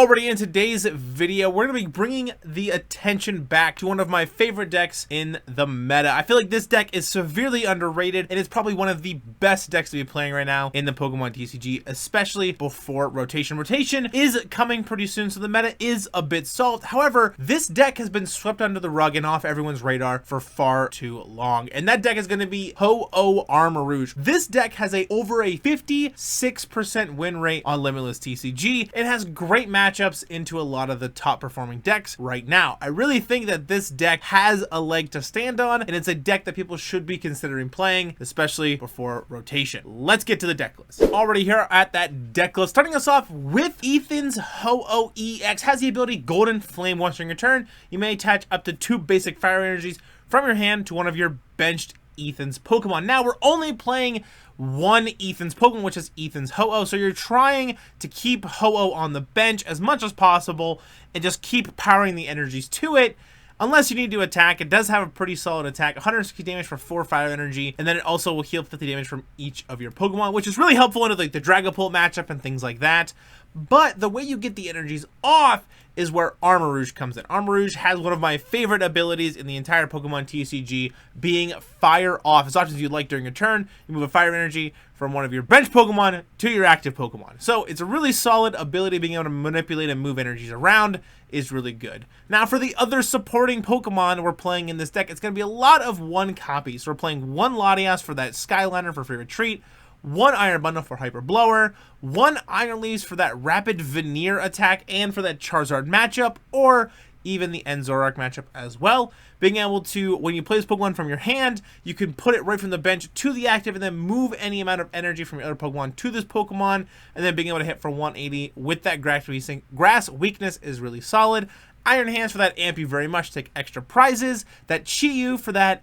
Already in today's video, we're going to be bringing the attention back to one of my favorite decks in the meta. I feel like this deck is severely underrated, and it's probably one of the best decks to be playing right now in the Pokemon TCG, especially before rotation. Rotation is coming pretty soon, so the meta is a bit salt. However, this deck has been swept under the rug and off everyone's radar for far too long, and that deck is going to be Ho-Oh Armarouge. This deck has over a 56% win rate on Limitless TCG. It has great matchups into a lot of the top performing decks right now. I really think that this deck has a leg to stand on, and it's a deck that people should be considering playing, especially before rotation. Let's get to the deck list. Already here at that deck list, starting us off with Ethan's Ho-Oh EX. Has the ability Golden Flame. Once during your turn, you may attach up to 2 basic fire energies from your hand to one of your benched Ethan's Pokemon. Now we're only playing one Ethan's Pokemon, which is Ethan's Ho-Oh, so you're trying to keep Ho-Oh on the bench as much as possible and just keep powering the energies to it. Unless you need to attack, it does have a pretty solid attack, 160 damage for 4 fire energy, and then it also will heal 50 damage from each of your Pokemon, which is really helpful into like the Dragapult matchup and things like that. But the way you get the energies off is where Armarouge comes in. Armarouge has one of my favorite abilities in the entire Pokemon TCG, being Fire Off. As often as you'd like during a turn, you move a fire energy from one of your bench Pokemon to your active Pokemon. So it's a really solid ability. Being able to manipulate and move energies around is really good. Now for the other supporting Pokemon we're playing in this deck, it's going to be a lot of 1 copy. So we're playing 1 Latias for that Skyliner for Free Retreat, 1 Iron Bundle for Hyper Blower, 1 Iron Leaves for that Rapid Veneer attack and for that Charizard matchup, or even the Enzorark matchup as well. Being able to, when you play this Pokemon from your hand, you can put it right from the bench to the active and then move any amount of energy from your other Pokemon to this Pokemon, and then being able to hit for 180 with that Grass Weakness is really solid. Iron Hands for that Amp you very much, take extra prizes. That Chi-Yu for that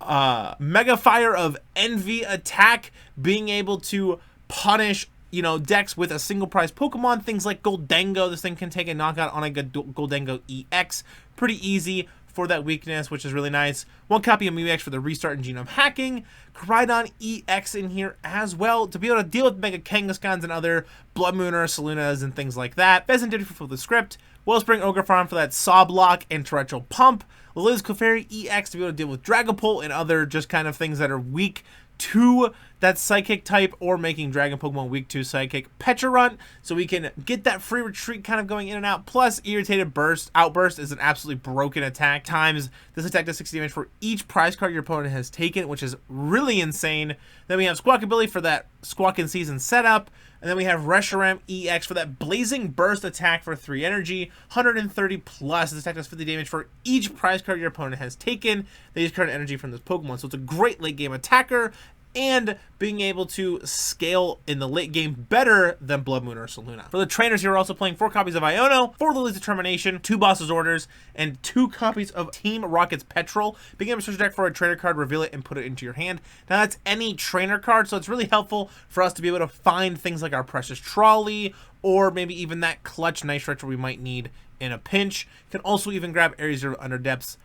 Mega Fire of Envy attack, being able to punish, you know, decks with a single prize Pokemon. Things like Goldengo, this thing can take a knockout on a good Goldengo EX. Pretty easy for that weakness, which is really nice. 1 copy of Mew EX for the restart and genome hacking. Koraidon EX in here as well to be able to deal with Mega Kangaskhans and other Blood Moon or Salunas and things like that. Pheasant Ditty for the script. Wellspring Ogre Farm for that Saw Block and Torrential Pump. Liz Clefairy EX to be able to deal with Dragapult and other just kind of things that are weak to that Psychic type, or making Dragon Pokemon weak to Psychic. Pecharunt, so we can get that Free Retreat kind of going in and out. Plus, Irritated Outburst is an absolutely broken attack. Times this attack does 60 damage for each prize card your opponent has taken, which is really insane. Then we have Squawkabilly for that Squawk in Season setup. And then we have Reshiram EX for that Blazing Burst attack for 3 energy, 130 plus. This attack does 50 damage for each prize card your opponent has taken. They use current energy from this Pokemon. So it's a great late game attacker, and being able to scale in the late game better than Blood Moon or Saluna. For the trainers here, we're also playing 4 copies of Iono, 4 Lily's Determination, 2 Boss's Orders, and 2 copies of Team Rocket's Petrol. Being able to search your deck for a trainer card, reveal it, and put it into your hand. Now that's any trainer card, so it's really helpful for us to be able to find things like our Precious Trolley, or maybe even that clutch Night Stretcher we might need in a pinch. You can also even grab Area 0 Under Depths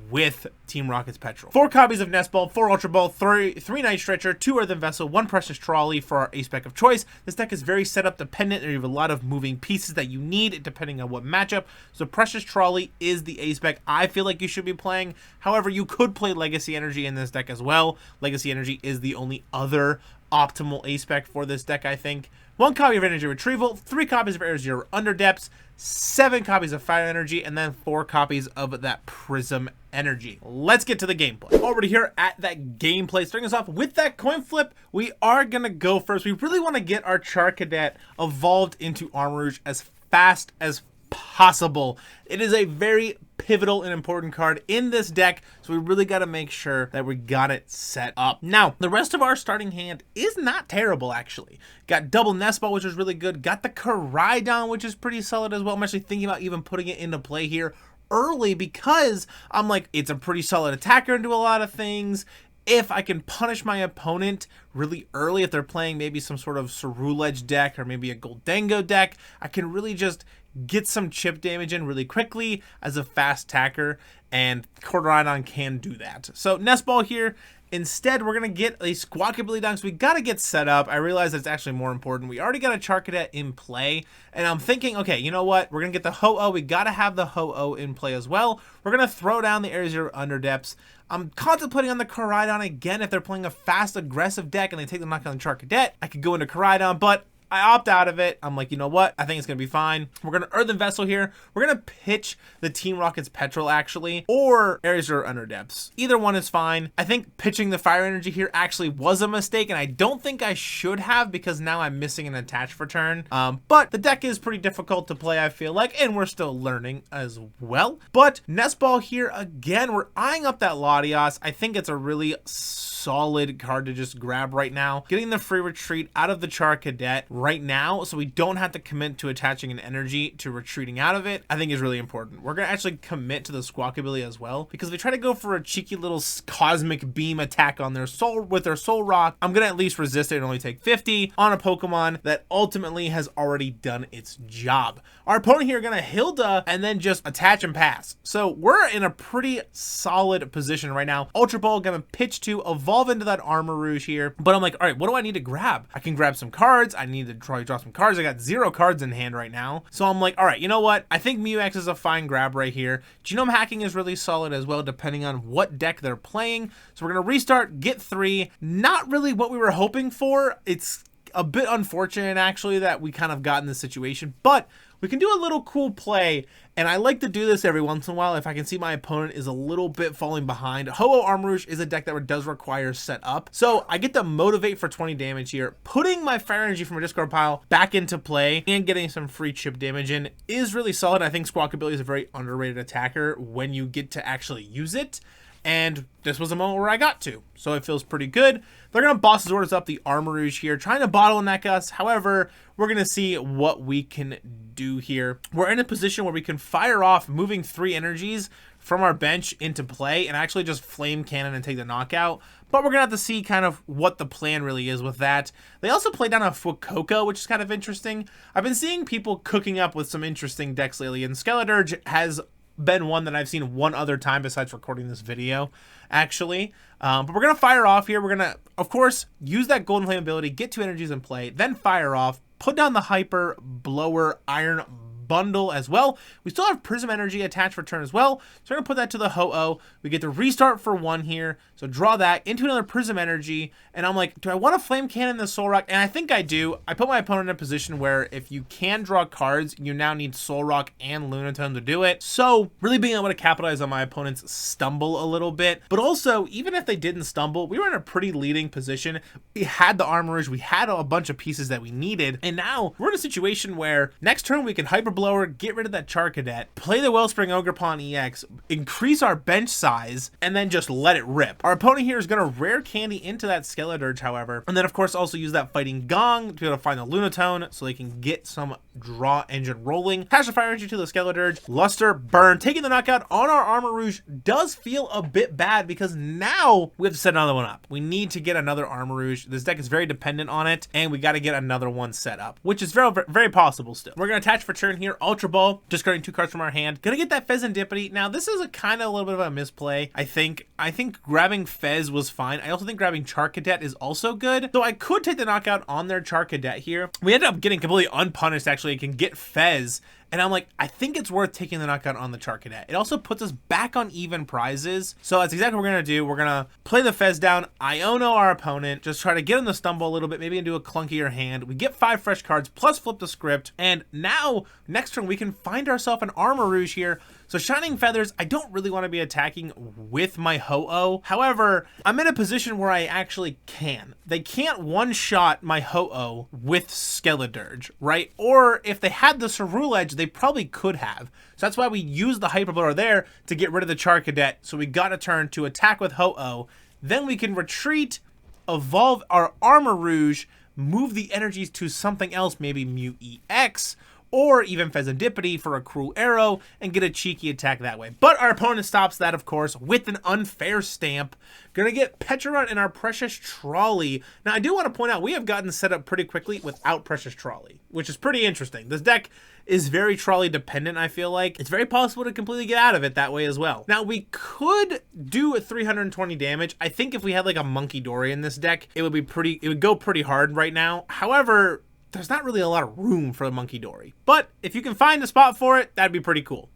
with Team Rocket's Petrol. 4 copies of Nest Ball, 4 Ultra Ball, 3 Night Stretcher, 2 Earthen Vessel, 1 Precious Trolley for our ace spec of choice. This deck is very setup dependent, and you have a lot of moving pieces that you need depending on what matchup. So Precious Trolley is the ace spec I feel like you should be playing. However, you could play Legacy Energy in this deck as well. Legacy Energy is the only other optimal ace spec for this deck, I think. 1 copy of Energy Retrieval, 3 copies of Area 0 Under Depths, 7 copies of Fire Energy, and then 4 copies of that Prism Energy. Let's get to the gameplay. Already here at that gameplay, starting us off with that coin flip, we are gonna go first. We really want to get our Charcadet evolved into Armarouge as fast as possible. It is a very pivotal and important card in this deck, so we really got to make sure that we got it set up. Now, the rest of our starting hand is not terrible, actually. Got double Nest Ball, which is really good. Got the Koraidon, which is pretty solid as well. I'm actually thinking about even putting it into play here early, because I'm like, it's a pretty solid attacker and do a lot of things. If I can punish my opponent really early, if they're playing maybe some sort of Ceruledge deck or maybe a Goldengo deck, I can really just get some chip damage in really quickly as a fast attacker, and Koraidon can do that. So Nest Ball here Instead, we're going to get a Squawkabilly down, so we got to get set up. I realize that's actually more important. We already got a Charcadet in play, and I'm thinking, okay, you know what? We're going to get the Ho-Oh. We got to have the Ho-Oh in play as well. We're going to throw down the Area Zero Underdepths. I'm contemplating on the Koraidon again. If they're playing a fast, aggressive deck and they take the knockout on Charcadet, I could go into Koraidon, but I opt out of it. I'm like, you know what? I think it's going to be fine. We're going to Earthen Vessel here. We're going to pitch the Team Rocket's Petrol, actually, or Area Zero Underdepths. Either one is fine. I think pitching the Fire Energy here actually was a mistake, and I don't think I should have because now I'm missing an attach return. But the deck is pretty difficult to play, I feel like, and we're still learning as well. But Nest Ball here, again, we're eyeing up that Latios. I think it's a really solid card to just grab right now. Getting the free retreat out of the Charcadet right now so we don't have to commit to attaching an energy to retreating out of it, I think is really important. We're going to actually commit to the Squawkabilly as well, because if we try to go for a cheeky little cosmic beam attack on their soul with their Soul Rock, I'm going to at least resist it and only take 50 on a Pokemon that ultimately has already done its job. Our opponent here going to Hilda and then just attach and pass. So we're in a pretty solid position right now. Ultra Ball going to pitch to evolve into that Armarouge here, but I'm like, all right, what do I need to grab? I can grab some cards. I need to draw some cards. I got 0 cards in hand right now. So I'm like, all right, you know what? I think Mew-X is a fine grab right here. Genome Hacking is really solid as well, depending on what deck they're playing. So we're going to restart, get 3. Not really what we were hoping for. It's a bit unfortunate, actually, that we kind of got in this situation, but we can do a little cool play, and I like to do this every once in a while if I can see my opponent is a little bit falling behind. Ho-Oh Armarouge is a deck that does require setup, so I get to motivate for 20 damage here. Putting my Fire Energy from a discard pile back into play and getting some free chip damage in is really solid. I think Squawkabilly is a very underrated attacker when you get to actually use it, and this was a moment where I got to, so it feels pretty good. They're going to Boss Orders up the Armarouge here, trying to bottleneck us. However, we're going to see what we can do here. We're in a position where we can fire off moving 3 energies from our bench into play and actually just Flame Cannon and take the knockout. But we're going to have to see kind of what the plan really is with that. They also play down a Fuecoco, which is kind of interesting. I've been seeing people cooking up with some interesting decks lately, and Skeledirge has been one that I've seen one other time besides recording this video, actually. But we're going to fire off here. We're going to, of course, use that Golden Flame ability, get 2 energies in play, then fire off, put down the Hyper Blower Iron Bundle as well. We still have Prism Energy attached return as well, so we're going to put that to the Ho-Oh. We get to restart for 1 here, so draw that into another Prism Energy, and I'm like, do I want to Flame Cannon the Soul Rock? And I think I do. I put my opponent in a position where if you can draw cards, you now need Soul Rock and Lunatone to do it, so really being able to capitalize on my opponent's stumble a little bit. But also, even if they didn't stumble, we were in a pretty leading position. We had the Armarouge, we had a bunch of pieces that we needed, and now we're in a situation where next turn we can Hyper Blower, get rid of that Charcadet, play the Wellspring Ogerpon EX, increase our bench size, and then just let it rip. Our opponent here is going to Rare Candy into that Skeledirge, however, and then of course also use that Fighting Gong to be able to find the Lunatone so they can get some draw engine rolling. Attach the Fire Energy to the Skeledirge, Luster, Burn, taking the knockout on our Armarouge does feel a bit bad because now we have to set another one up. We need to get another Armarouge. This deck is very dependent on it, and we got to get another one set up, which is very, very possible still. We're going to attach for turn here, Ultra Ball, discarding 2 cards from our hand. Gonna get that Fezandipity. Now, this is a kind of a little bit of a misplay, I think. I think grabbing Fez was fine. I also think grabbing Charcadet is also good. So I could take the knockout on their Charcadet here. We ended up getting completely unpunished, actually. It can get Fez. And I'm like, I think it's worth taking the knockout on the Charcadet. It also puts us back on even prizes. So that's exactly what we're going to do. We're going to play the Fez down, Iono our opponent, just try to get him to stumble a little bit, maybe into a clunkier hand. We get 5 fresh cards, plus flip the script. And now, next turn, we can find ourselves an Armarouge here. So Shining Feathers, I don't really want to be attacking with my Ho-Oh. However, I'm in a position where I actually can. They can't one-shot my Ho-Oh with Skeledirge, right? Or if they had the Cerule Edge, they probably could have. So that's why we used the Hyper Blower there to get rid of the Charcadet. So we got a turn to attack with Ho-Oh. Then we can retreat, evolve our Armarouge, move the energies to something else, maybe Mew-EX, or even Pheasantipity for a Cruel Arrow and get a cheeky attack that way. But our opponent stops that, of course, with an Unfair Stamp. Gonna get Pecharunt and our Precious Trolley. Now, I do want to point out, we have gotten set up pretty quickly without Precious Trolley, which is pretty interesting. This deck is very Trolley dependent, I feel like. It's very possible to completely get out of it that way as well. Now, we could do a 320 damage. I think if we had like a Monkey Dory in this deck, it would go pretty hard right now. However, there's not really a lot of room for the Monkey Dory. But if you can find a spot for it, that'd be pretty cool.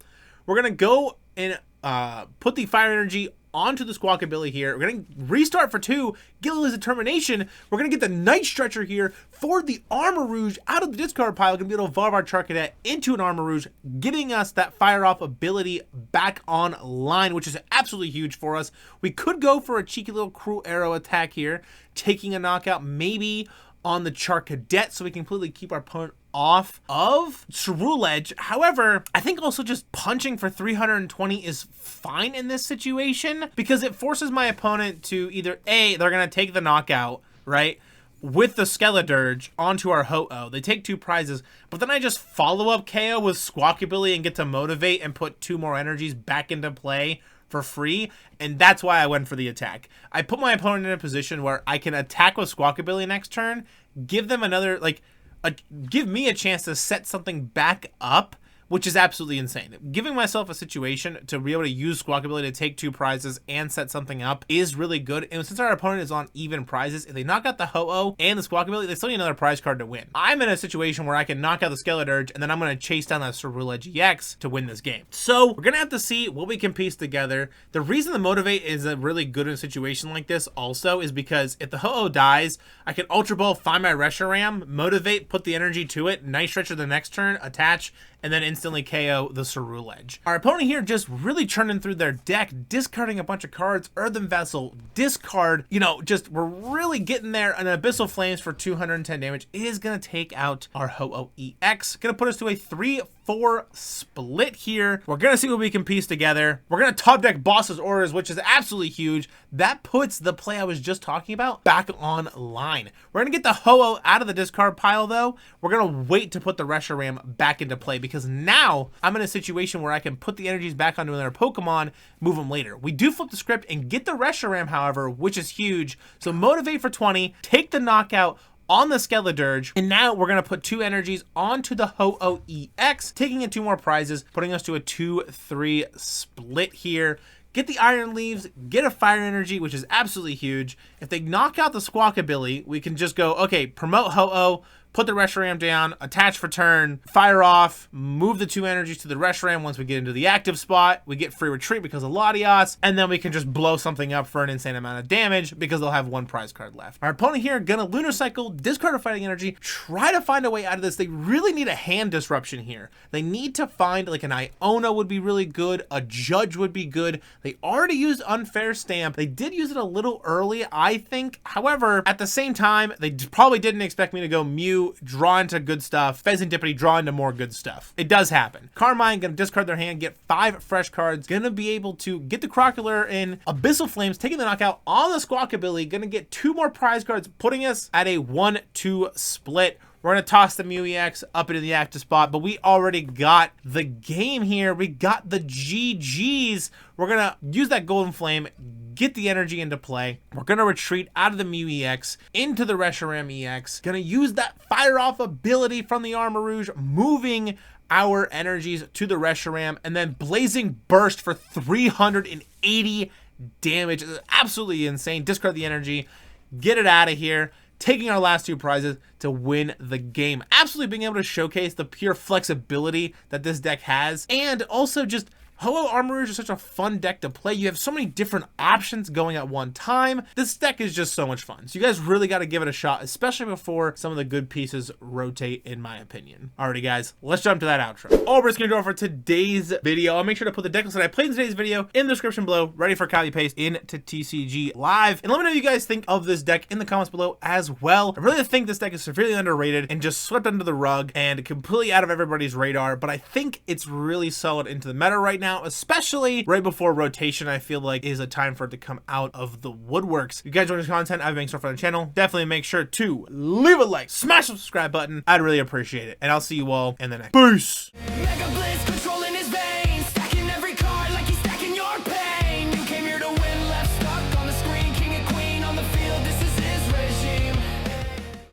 We're gonna go and put the Fire Energy onto the Squawkabilly here. We're going to restart for 2, get Lily's Determination. We're going to get the Night Stretcher here for the Armarouge out of the discard pile. Going to be able to evolve our Charcadet into an Armarouge, giving us that Fire Off ability back online, which is absolutely huge for us. We could go for a cheeky little Cruel Arrow attack here, taking a knockout maybe on the Charcadet so we can completely keep our opponent off of Ceruledge. However, I think also just punching for 320 is fine in this situation because it forces my opponent to either A, they're going to take the knockout, right, with the Skeledirge onto our Ho-Oh. They take 2 prizes, but then I just follow up KO with Squawkabilly and get to motivate and put 2 more energies back into play for free, and that's why I went for the attack. I put my opponent in a position where I can attack with Squawkabilly next turn, give them another, like, give me a chance to set something back up, which is absolutely insane. Giving myself a situation to be able to use Squawkabilly to take 2 prizes and set something up is really good. And since our opponent is on even prizes, if they knock out the Ho-Oh and the Squawkabilly, they still need another prize card to win. I'm in a situation where I can knock out the Skeledirge, and then I'm going to chase down that Ceruledge EX to win this game. So we're going to have to see what we can piece together. The reason the Motivate is really good in a situation like this also is because if the Ho-Oh dies, I can Ultra Ball, find my Reshiram, Motivate, put the energy to it, Night Stretcher the next turn, attach, and then instantly KO the Ceruledge. Our opponent here just really churning through their deck, discarding a bunch of cards, Earthen Vessel, discard, you know, just we're really getting there. An Abyssal Flames for 210 damage is going to take out our Ho-Oh EX. Going to put us to a 3-4 split here. We're going to see what we can piece together. We're going to top deck Boss's Orders, which is absolutely huge. That puts the play I was just talking about back online. We're going to get the Ho-Oh out of the discard pile, though. We're going to wait to put the Reshiram back into play because now I'm in a situation where I can put the energies back onto another Pokemon, move them later. We do flip the script and get the Reshiram, however, which is huge. So motivate for 20, take the knockout on the Skeledirge, and now we're going to put 2 energies onto the Ho-Oh EX, taking in 2 more prizes, putting us to a 2-3 split here. Get the Iron Leaves, get a Fire Energy, which is absolutely huge. If they knock out the Squawkabilly, we can just go, okay, promote Ho-Oh, put the Reshiram down, attach for turn, fire off, move the 2 energies to the Reshiram. Once we get into the active spot, we get free retreat because of Latias, and then we can just blow something up for an insane amount of damage because they'll have 1 prize card left. Our opponent here gonna Lunar Cycle, discard a Fighting Energy, try to find a way out of this. They really need a hand disruption here. They need to find, like, an Iona would be really good, a Judge would be good. They already used Unfair Stamp. They did use it a little early, I think. However, at the same time, they probably didn't expect me to go Mew, draw into good stuff, Pheasantipity, draw into more good stuff. It does happen. Carmine gonna discard their hand, get 5 fresh cards, gonna be able to get the Crocodile in, Abyssal Flames, taking the knockout on the Squawkabilly, gonna get 2 more prize cards, putting us at a 1-2 split. We're going to toss the Mew EX up into the active spot, but we already got the game here. We got the GGs. We're going to use that Golden Flame, get the energy into play. We're going to retreat out of the Mew EX into the Reshiram EX. Going to use that Fire Off ability from the Armarouge, moving our energies to the Reshiram, and then Blazing Burst for 380 damage. It's absolutely insane. Discard the energy, get it out of here, taking our last 2 prizes to win the game. Absolutely being able to showcase the pure flexibility that this deck has, and also just Ho-Oh Armarouge is such a fun deck to play. You have so many different options going at one time. This deck is just so much fun. So you guys really got to give it a shot, especially before some of the good pieces rotate, in my opinion. Alrighty, guys, let's jump to that outro. All we're going to do for today's video. I'll make sure to put the deck list that I played in today's video in the description below, ready for copy paste into TCG Live. And let me know what you guys think of this deck in the comments below as well. I really think this deck is severely underrated and just swept under the rug and completely out of everybody's radar, but I think it's really solid into the meta right now. out, especially right before rotation. I feel like is a time for it to come out of the woodworks. If you guys enjoy this content, I've been making stuff for the channel. Definitely make sure to leave a like, smash the subscribe button. I'd really appreciate it. And I'll see you all in the next. Peace!